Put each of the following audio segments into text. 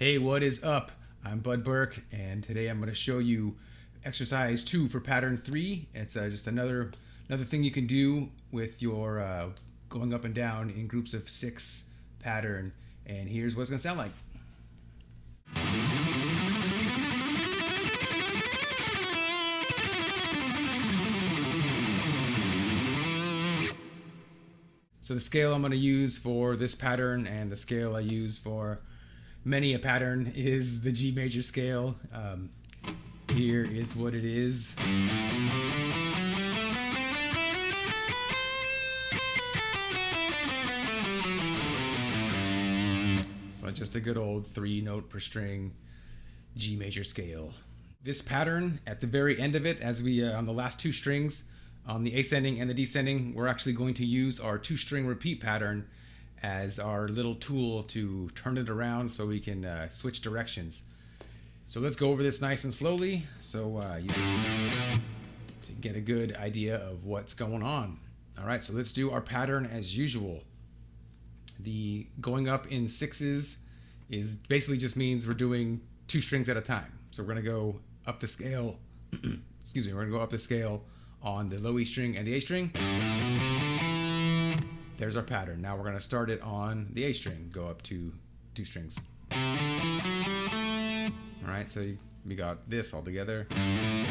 Hey, what is up? I'm Bud Burke, and today I'm going to show you exercise 2 for pattern 3. It's just another thing you can do with your going up and down in groups of 6 pattern. And here's what it's going to sound like. So the scale I'm going to use for this pattern and the scale I use for many a pattern is the G major scale. Here is what it is. So just a good old 3-note per string G major scale. This pattern, at the very end of it, as we on the last 2 strings, on the ascending and the descending, we're actually going to use our 2-string repeat pattern as our little tool to turn it around so we can switch directions. So let's go over this nice and slowly so you can get a good idea of what's going on. All right, so let's do our pattern as usual. The going up in 6s is basically just means we're doing 2 strings at a time. So we're going to go up the scale, excuse me, we're going to go up the scale on the low E string and the A string. There's our pattern. Now we're going to start it on the A string, go up to 2 strings. All right, so we got this all together. And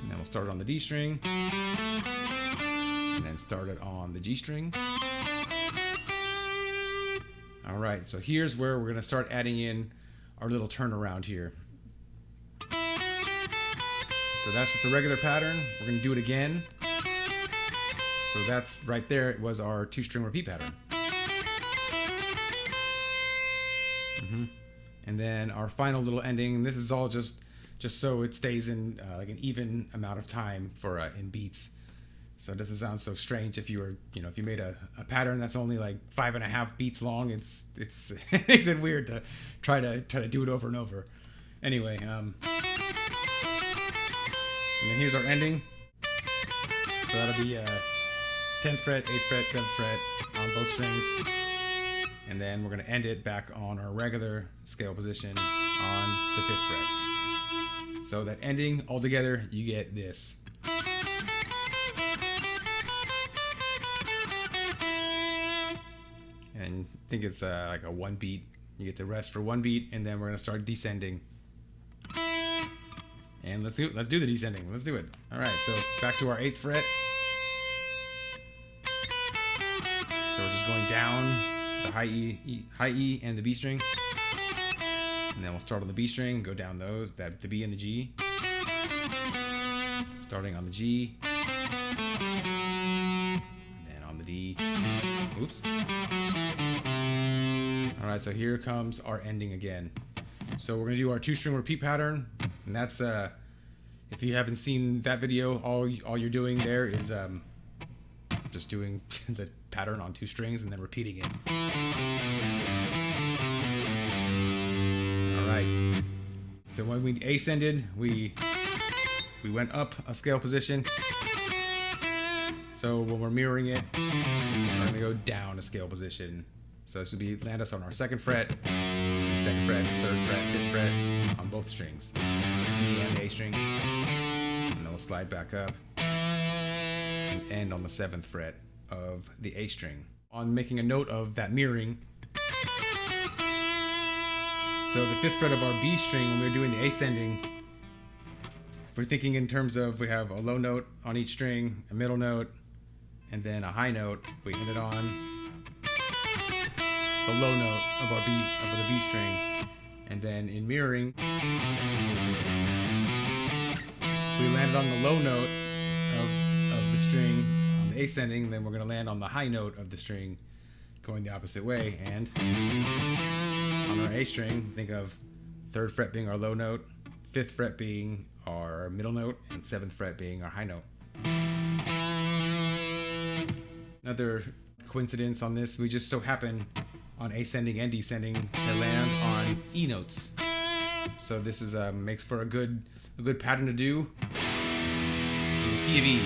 then we'll start it on the D string, and then start it on the G string. All right, so here's where we're going to start adding in our little turnaround here. So that's just the regular pattern. We're going to do it again. So that's right there. It was our 2-string repeat pattern. And then our final little ending. This is all just so it stays in like an even amount of time for in beats. So it doesn't sound so strange if you were, if you made a pattern that's only like 5.5 beats long. It makes it weird to try to do it over and over. Anyway. And then here's our ending. So that'll be 10th fret, 8th fret, 7th fret on both strings. And then we're going to end it back on our regular scale position on the 5th fret. So that ending altogether, you get this. And I think it's like a 1 beat. You get the rest for 1 beat, and then we're going to start descending. And let's do the descending. Let's do it. All right, so back to our 8th fret. So we're just going down the high E and the B string. And then we'll start on the B string, go down those, the B and the G. Starting on the G. And then on the D. Oops. All right, so here comes our ending again. So we're going to do our 2-string repeat pattern. And that's, if you haven't seen that video, all you're doing there is just doing the pattern on 2 strings and then repeating it. All right. So when we ascended, we went up a scale position. So when we're mirroring it, we're going to go down a scale position. So this would land us on our 2nd fret, so 2nd fret, 3rd fret, 5th fret on both strings, E and the A string, and then we'll slide back up and end on the 7th fret of the A string. On making a note of that mirroring, so the 5th fret of our B string, when we're doing the ascending, if we're thinking in terms of we have a low note on each string, a middle note, and then a high note, we end it on the low note of the B string, and then in mirroring, we landed on the low note of the string on the ascending, then we're going to land on the high note of the string going the opposite way, and on our A string, think of 3rd fret being our low note, 5th fret being our middle note, and 7th fret being our high note. Another coincidence on this, we just so happen on ascending and descending to land on E notes. So this is makes for a good pattern to do in the key of E.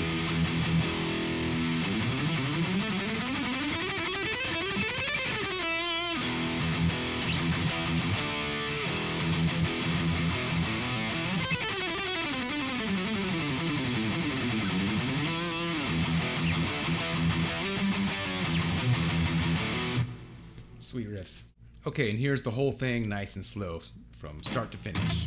Sweet riffs. Okay, and here's the whole thing nice and slow from start to finish.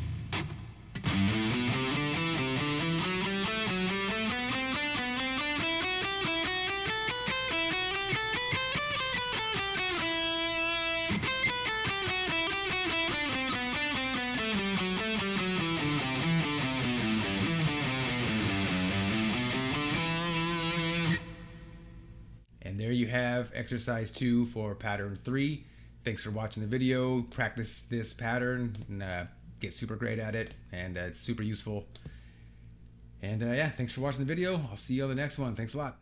And there you have exercise 2 for pattern 3. Thanks for watching the video. Practice this pattern and get super great at it, and it's super useful. And yeah, thanks for watching the video. I'll see you on the next one. Thanks a lot.